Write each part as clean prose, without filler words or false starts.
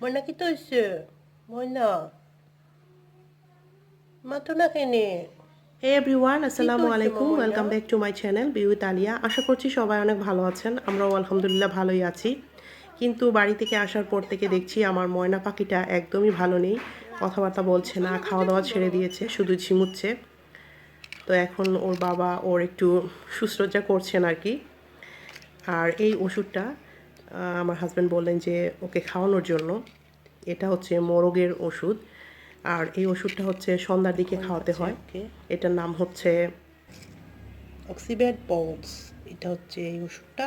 Mana kita se? Mana? Matu na kini. Hey everyone, আসসালামু Dito sa আলাইকুম। mamanya. Welcome back to my channel বিউ তালিয়া। আশা করছি সবাই অনেক ভালো আছেন। আমরাও আলহামদুলিল্লাহ ভালোই আছি। কিন্তু বাড়ি থেকে আসার পর থেকে দেখছি আমার ময়না পাখিটা একদমই ভালো নেই, কথাবার্তা বলছে না, খাওয়া দাওয়া ছেড়ে দিয়েছে, শুধু ঝিমুচ্ছে। তো এখন ওর বাবা ওর একটু সুশ্রজ্জা করছেন আর কি। আর এই ওষুধটা আমার হাজব্যান্ড বললেন যে ওকে খাওয়ানোর জন্য। এটা হচ্ছে মোরগের ওষুধ, আর এই ওষুধটা হচ্ছে সন্ধ্যার দিকে খাওয়াতে হয়। এটার নাম হচ্ছে Oxybed Balls. এটা হচ্ছে এই ওষুধটা।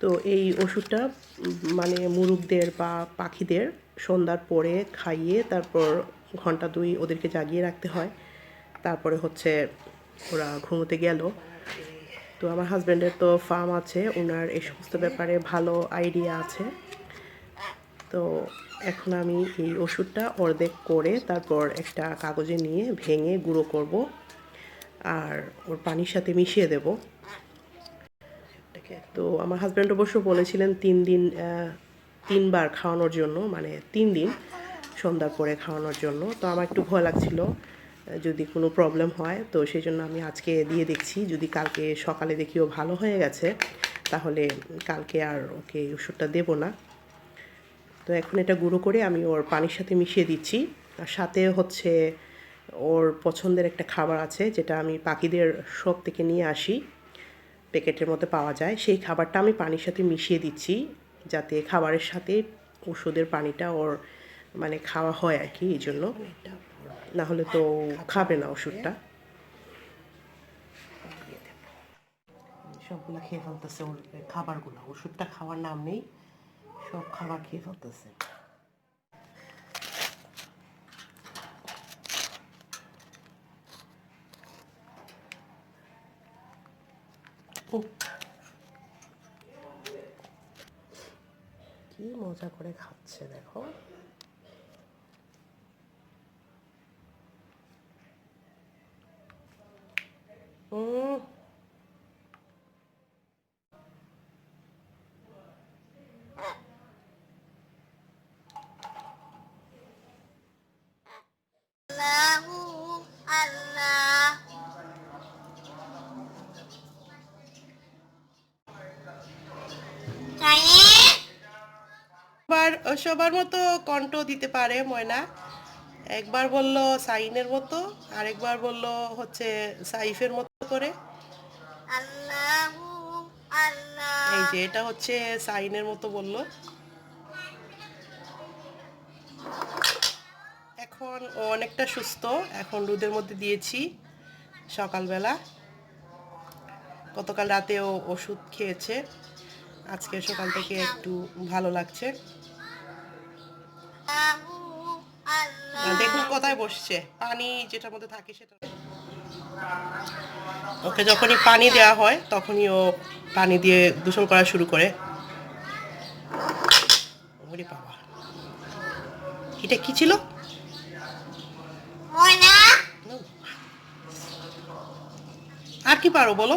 তো এই ওষুধটা মানে মুরুগদের বা পাখিদের সন্ধ্যার পরে খাইয়ে তারপর ঘন্টা 2 ওদেরকে জাগিয়ে রাখতে হয়। তারপরে হচ্ছে ওরা ঘুমোতে গেল। তো আমার হাজব্যান্ডের তো ফার্ম আছে, ওনার এই সমস্ত ব্যাপারে ভালো আইডিয়া আছে। তো এখন আমি এই ওষুধটা অর্ধেক করে তারপর একটা কাগজে নিয়ে ভেঙে গুঁড়ো করব আর ওর পানির সাথে মিশিয়ে দেব। তো আমার হাজব্যান্ড অবশ্য বলেছিলেন 3 দিন 3বার খাওয়ানোর জন্য, মানে 3 দিন সন্ধ্যার পরে খাওয়ানোর জন্য। তো আমার একটু ভয় লাগছিল যদি কোনো প্রবলেম হয়, তো সেই জন্য আমি আজকে দিয়ে দেখছি। যদি কালকে সকালে দেখি ও ভালো হয়ে গেছে তাহলে কালকে আর ওকে ওষুধটা দেবো না। তো এখন এটা গুঁড়ো করে আমি ওর পানির সাথে মিশিয়ে দিচ্ছি। আর সাথে হচ্ছে ওর পছন্দের একটা খাবার আছে যেটা আমি পাখিদের শপ থেকে নিয়ে আসি, প্যাকেটের মধ্যে পাওয়া যায়। সেই খাবারটা আমি পানির সাথে মিশিয়ে দিচ্ছি যাতে খাবারের সাথে ওষুধের পানিটা ওর মানে খাওয়া হয় আর কি, এই জন্য। না হলে তো খাবে না ওষুধটা। সবগুলো খেয়ে ফেলতেছে ওর খাবারগুলো, ওষুধটা খাওয়ার নাম নেই, সব খাবার খেয়ে ফেলতেছে। কি মজা করে খাচ্ছে দেখো। হুম, সবার মতো কণ্ঠ দিতে পারে ময়না। একবার বলল সাইনের মতো, আরেকবার বলল হচ্ছে সাইফের মতো করে। এই যে এটা হচ্ছে সাইনের মতো বলল। এখন ও অনেকটা সুস্থ। এখন রোদের মধ্যে দিয়েছি সকালবেলা। গতকাল রাতেও ওষুধ খেয়েছে, আজকে সকাল থেকে একটু ভালো লাগছে। দেখুন কোথায় বসছে, পানি যেটার মধ্যে থাকে সেটা। ওকে যখনই পানি দেওয়া হয় তখনই ও পানি দিয়ে গোসল করা শুরু করে। ওরে বাবা, এটা কি ছিল? আর কি পারো বলো?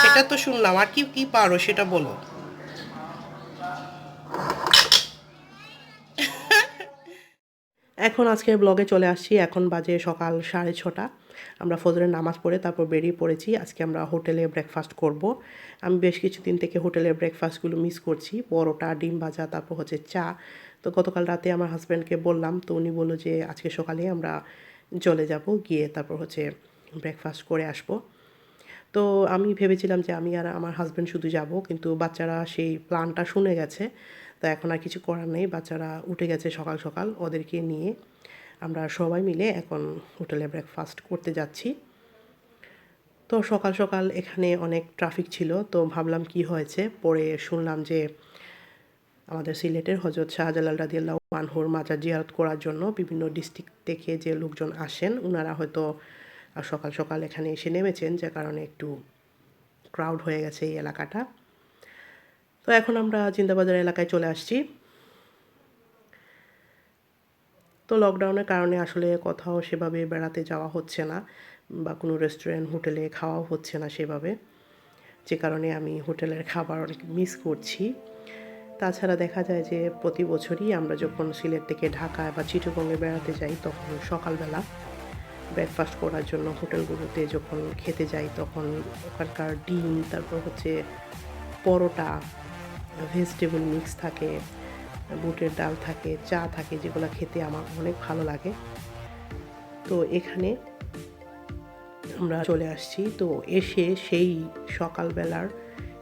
সেটা তো শুনলাম, আর কি কি পারো সেটা বলো। এখন আজকের ব্লগে চলে আসছি। এখন বাজে সকাল 6:30। আমরা ফজরের নামাজ পড়ে তারপর বেরিয়ে পড়েছি। আজকে আমরা হোটেলে ব্রেকফাস্ট করব। আমি বেশ কিছুদিন থেকে হোটেলের ব্রেকফাস্টগুলো মিস করছি, পরোটা, ডিম ভাজা, তারপর হচ্ছে চা। তো গতকাল রাতে আমার হাজব্যান্ডকে বললাম, তো উনি বললো যে আজকে সকালে আমরা চলে যাব, গিয়ে তারপর হচ্ছে ব্রেকফাস্ট করে আসব। তো আমি ভেবেছিলাম যে আমি আর আমার হাজব্যান্ড শুধু যাব, কিন্তু বাচ্চারা সেই প্ল্যানটা শুনে গেছে। তো এখন আর কিছু করার নেই, বাচ্চারা উঠে গেছে সকাল সকাল, ওদেরকে নিয়ে আমরা সবাই মিলে এখন হোটেলে ব্রেকফাস্ট করতে যাচ্ছি। তো সকাল সকাল এখানে অনেক ট্রাফিক ছিল, তো ভাবলাম কি হয়েছে, পরে শুনলাম যে আমাদের সিলেটের হজরত শাহজালাল রাদিয়াল্লাহু আনহুর মাজার জিয়ারত করার জন্য বিভিন্ন ডিস্ট্রিক্ট থেকে যে লোকজন আসেন, ওনারা হয়তো সকাল সকাল এখানে এসে নেমেছেন, যে কারণে একটু ক্রাউড হয়ে গেছে এই এলাকাটা। তো এখন আমরা জিন্দাবাজার এলাকায় চলে আসছি। তো লকডাউনের কারণে আসলে কোথাও সেভাবে বেড়াতে যাওয়া হচ্ছে না, বা কোনো রেস্টুরেন্ট হোটেলে খাওয়াও হচ্ছে না সেভাবে। যে কারণে আমি হোটেলের খাবার অনেক মিস করছি। তাছাড়া দেখা যায় যে প্রতি বছরই আমরা যখন সিলেট থেকে ঢাকা বা চিটাগংয়ে বেড়াতে যাই তখন সকালবেলা ব্রেকফাস্ট করার জন্য হোটেলগুলোতে যখন খেতে যাই তখন ওখানকার ডিম, তারপর হচ্ছে পরোটা, ভেজিটেবল মিক্স থাকে, বুটের ডাল থাকে, চা থাকে, যেগুলো খেতে আমার অনেক ভালো লাগে। তো এখানে আমরা চলে আসছি। তো এসে সেই সকালবেলার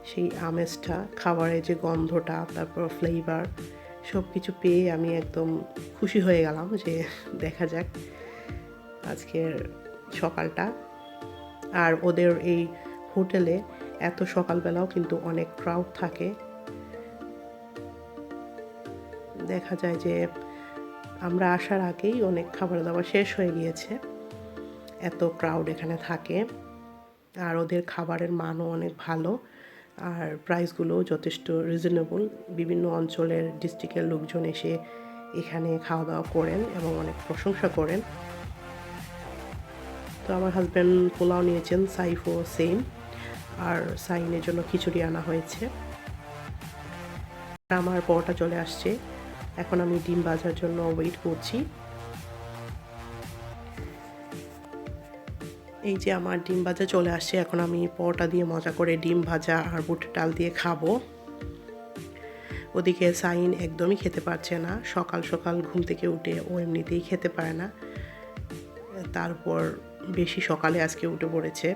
সেই আমেজটা, খাবারের যে গন্ধটা, তারপর ফ্লেভার সব কিছু পেয়ে আমি একদম খুশি হয়ে গেলাম যে দেখা যাক আজকের সকালটা। আর ওদের এই হোটেলে এত সকালবেলাও কিন্তু অনেক ক্রাউড থাকে। দেখা যায় যে আমরা আসার আগেই অনেক খাবার দাবার শেষ হয়ে গিয়েছে, এত ক্রাউড এখানে থাকে। আর ওদের খাবারের মানও অনেক ভালো, আর প্রাইসগুলোও যথেষ্ট রিজনেবল। বিভিন্ন অঞ্চলের ডিস্ট্রিক্টের লোকজন এসে এখানে খাওয়া দাওয়া করেন এবং অনেক প্রশংসা করেন। তো আমার হাজব্যান্ড পোলাও নিয়েছেন, সাইফও সেম, আর সাইনের জন্য খিচুড়ি আনা হয়েছে। আমার পরোটা চলে আসছে, এখন আমি ডিম ভাজার জন্য ওয়েট করছি। এই যে আমার ডিম ভাজা চলে আসছে, এখন আমি পরোটা দিয়ে মজা করে ডিম ভাজা আর বুটের ডাল দিয়ে খাবো। ওদিকে সাইন একদমই খেতে পারছে না, সকাল সকাল ঘুম থেকে উঠে ও এমনিতেই খেতে পারে না, তারপর বেশি সকালে আজকে উঠে পড়েছে,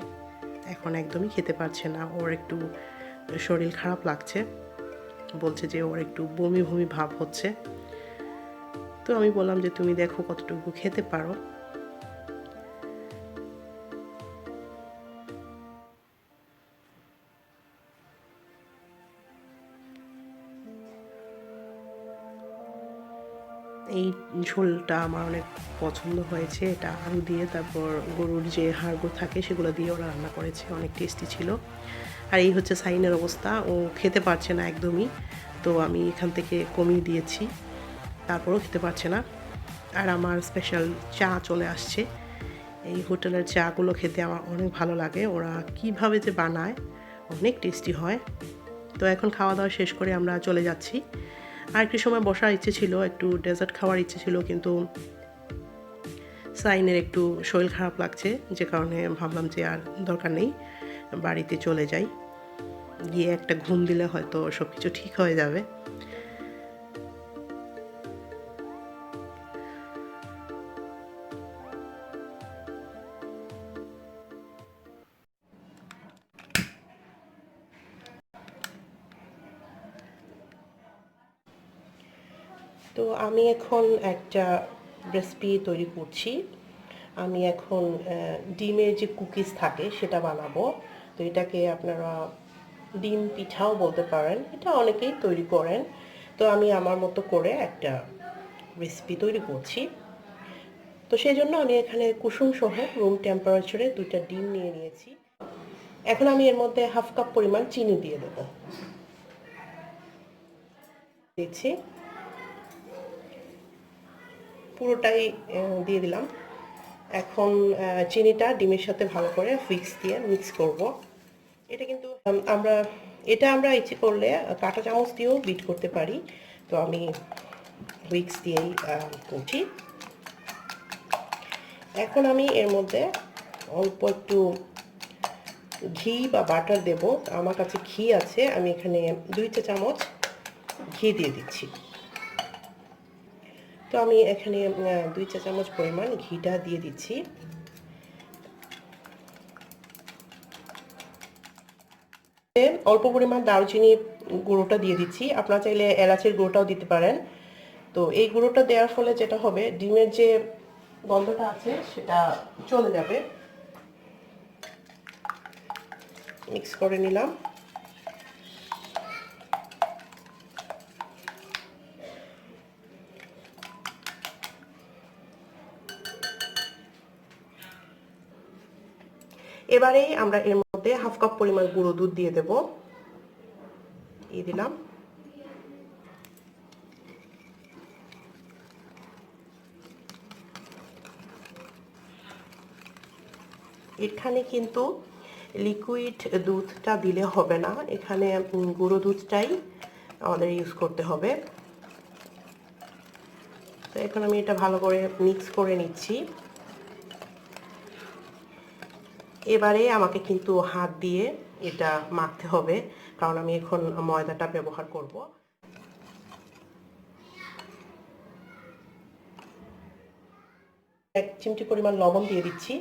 এখন একদমই খেতে পারছে না। ওর একটু শরীর খারাপ লাগছে, বলছে যে ওর একটু বমি বমি ভাব হচ্ছে। তো আমি বললাম যে তুমি দেখো কতটুকু খেতে পারো। এই ঝোলটা আমার অনেক পছন্দ হয়েছে, এটা আলু দিয়ে, তারপর গরুর যে হাড়গুলো থাকে সেগুলো দিয়ে ওরা রান্না করেছে, অনেক টেস্টি ছিল। আর এই হচ্ছে সাইনের অবস্থা, ও খেতে পারছে না একদমই। তো আমি এখান থেকে কমিয়ে দিয়েছি, তারপরেও খেতে পারছে না। আর আমার স্পেশাল চা চলে আসছে। এই হোটেলের চাগুলো খেতে আমার অনেক ভালো লাগে, ওরা কিভাবে যে বানায় অনেক টেস্টি হয়। তো এখন খাওয়া দাওয়া শেষ করে আমরা চলে যাচ্ছি। আর একটু সময় বসার ইচ্ছে ছিল, একটু ডেজার্ট খাওয়ার ইচ্ছে ছিল, কিন্তু সাইনের একটু শরীর খারাপ লাগছে, যে কারণে ভাবলাম যে আর দরকার নেই, বাড়িতে চলে যাই, গিয়ে একটা ঘুম দিলে হয়তো সব কিছু ঠিক হয়ে যাবে। তো আমি এখন একটা রেসিপি তৈরি করছি। আমি এখন ডিমের যে কুকিজ থাকে সেটা বানাবো। তো এটাকে আপনারা ডিম পিঠাও বলতে পারেন, এটা অনেকেই তৈরি করেন। তো আমি আমার মতো করে একটা রেসিপি তৈরি করছি। তো সেই জন্য আমি এখানে কুসুম সহ রুম টেম্পারেচারে 2টা ডিম নিয়ে নিয়েছি। এখন আমি এর মধ্যে হাফ কাপ পরিমাণ চিনি দিয়ে দেবো, দিচ্ছি পুরোটাই দিয়ে দিলাম। এখন চিনিটা ডিমের সাথে ভালো করে হুইক্স দিয়ে মিক্স করব। এটা কিন্তু আমরা ইচ্ছে করলে কাঁটা চামচ দিয়েও বিট করতে পারি, তো আমি হুইক্স দিয়েই করছি। এখন আমি এর মধ্যে অল্প একটু ঘি বা বাটার দেব। আমার কাছে ঘি আছে, আমি এখানে 2 চা চামচ ঘি দিয়ে দিচ্ছি। তো আমি এখানে 2 চা চামচ পরিমাণ ঘিটা দিয়ে দিচ্ছি। অল্প পরিমাণ দারুচিনি গুঁড়োটা দিয়ে দিচ্ছি, আপনারা চাইলে এলাচের গুঁড়োটাও দিতে পারেন। তো এই গুঁড়োটা দেওয়ার ফলে যেটা হবে, ডিমের যে গন্ধটা আছে সেটা চলে যাবে। মিক্স করে নিলাম। এবারেই আমরা এর মধ্যে হাফ কাপ পরিমাণ গুঁড়ো দুধ দিয়ে দেব, দিয়ে দিলাম। এখানে কিন্তু লিকুইড দুধটা দিলে হবে না, এখানে গুঁড়ো দুধটাই আমাদের ইউজ করতে হবে। তো এখন আমি এটা ভালো করে মিক্স করে নিচ্ছি। এবারে আমাকে কিন্তু হাত দিয়ে এটা মাখতে হবে, কারণ আমি এখন ময়দাটা ব্যবহার করব। এক চিমটি পরিমাণ লবণ দিয়ে দিচ্ছি।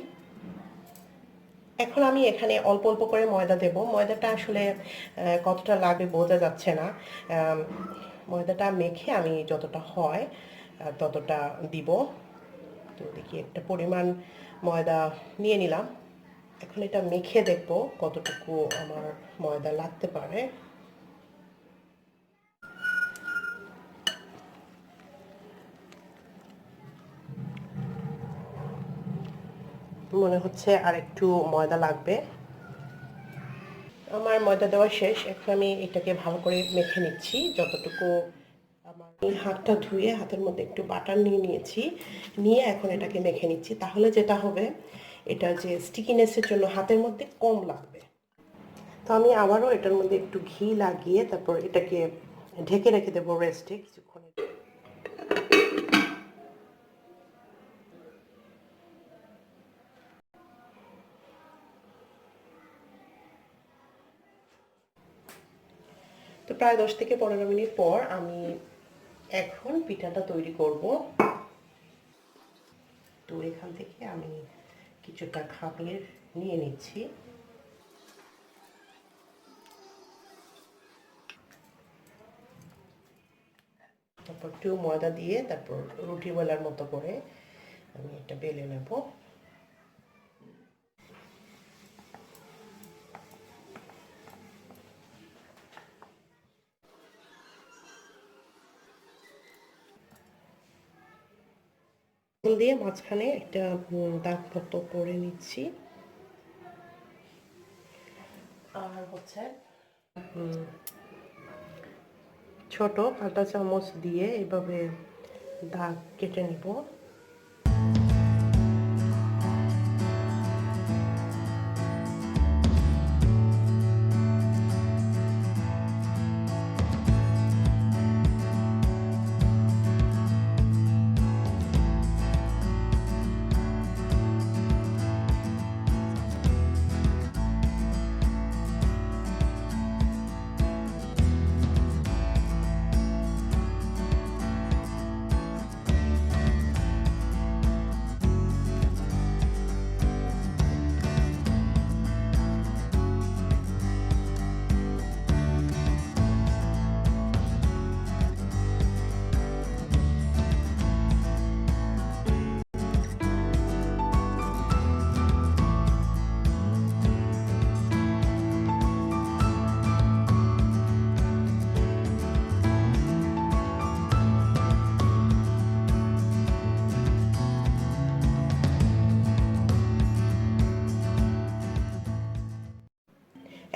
এখন আমি এখানে অল্প অল্প করে ময়দা দেব। ময়দাটা আসলে কতটা লাগবে বোঝা যাচ্ছে না। ময়দাটা মেখে আমি যতটা হয় ততটা দিব। তো দেখি একটা পরিমাণ ময়দা নিয়ে নিলাম। এখন এটা মেখে দেখব কতটুকু আমার ময়দা লাগতে পারে। মনে হচ্ছে আর একটু ময়দা লাগবে। আমার ময়দা দেওয়া শেষ। এখন আমি এটাকে ভালো করে মেখে নিচ্ছি যতটুকু আমার। হাতটা ধুয়ে হাতের মধ্যে একটু বাটার নিয়ে নিয়েছি, নিয়ে এখন এটাকে মেখে নিচ্ছি। তাহলে যেটা হবে, এটা যে স্টিকিনেসের জন্য হাতের মধ্যে কম লাগবে। তো আমি আবারও এটার মধ্যে একটু ঘি লাগিয়ে তারপর এটাকে ঢেকে রেখে দেবো রেস্টে কিছুক্ষণ। তো প্রায় 10 থেকে 15 মিনিট পর আমি এখন পিঠাটা তৈরি করব। তো এখান থেকে আমি কিছুটা খামির নিয়ে নিচ্ছি। তারপর একটু ময়দা দিয়ে তারপর রুটি বেলার মতো করে আমি এটা বেলে নেব। দিয়ে মাঝখানে একটা দাগ মতো করে নিচ্ছি। আর হচ্ছে ছোট কাঁটা চামচ দিয়ে এভাবে দাগ কেটে নিব।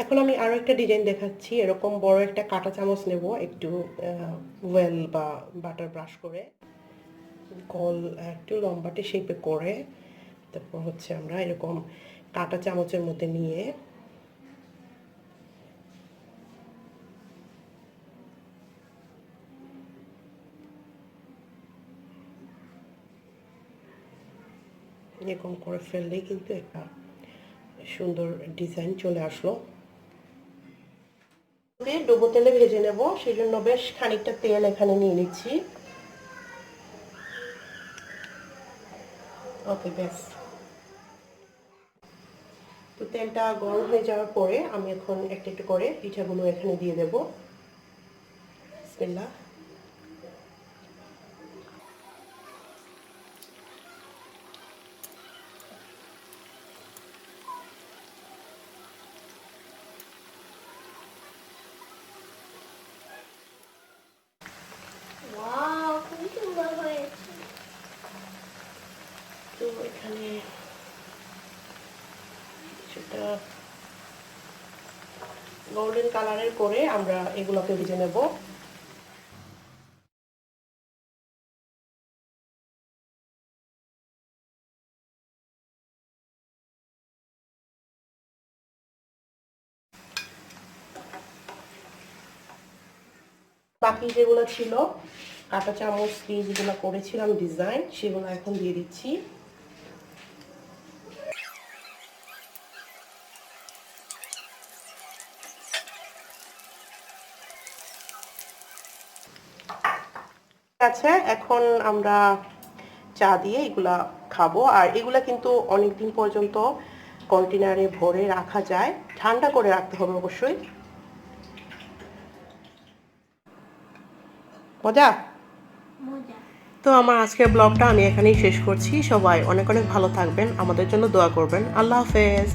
এখন আমি আরও একটা ডিজাইন দেখাচ্ছি। এরকম বড় একটা কাঁটা চামচ নেব, একটু ওয়েল বা বাটার ব্রাশ করে গোল একটু লম্বাটে শেপে করে তারপর হচ্ছে আমরা এরকম কাঁটা চামচের মধ্যে নিয়ে এরকম করে ফেললেই কিন্তু একটা সুন্দর ডিজাইন চলে আসলো। ডুবো তেলে ভেজে নেব, সেই জন্য বেশ খানিকটা তেল এখানে নিয়ে নিচ্ছি। ওকে, ব্যাস। তো তেলটা গরম হয়ে যাওয়ার পরে আমি এখন একটা একটু করে পিঠাগুলো এখানে দিয়ে দেব। বিসমিল্লাহ। ওয়াও, খুবই সুন্দর হয়েছে। তো এখানে কিছুটা গোল্ডেন কালারের করে আমরা এগুলোকে ভেজে নেব। বাকি যেগুলো ছিল কাঁটা চামচ দিয়ে যেগুলো করেছিলাম ডিজাইন, সেগুলো এখন দিয়ে দিচ্ছি। আচ্ছা, এখন আমরা চা দিয়ে এগুলা খাবো। আর এগুলা কিন্তু অনেক দিন পর্যন্ত কন্টেনারে ভরে রাখা যায়, ঠান্ডা করে রাখতে হবে অবশ্যই। মজা। তো আমার আজকের ব্লগটা আমি এখানেই শেষ করছি। সবাই অনেক অনেক ভালো থাকবেন, আমাদের জন্য দোয়া করবেন। আল্লাহ হাফেজ।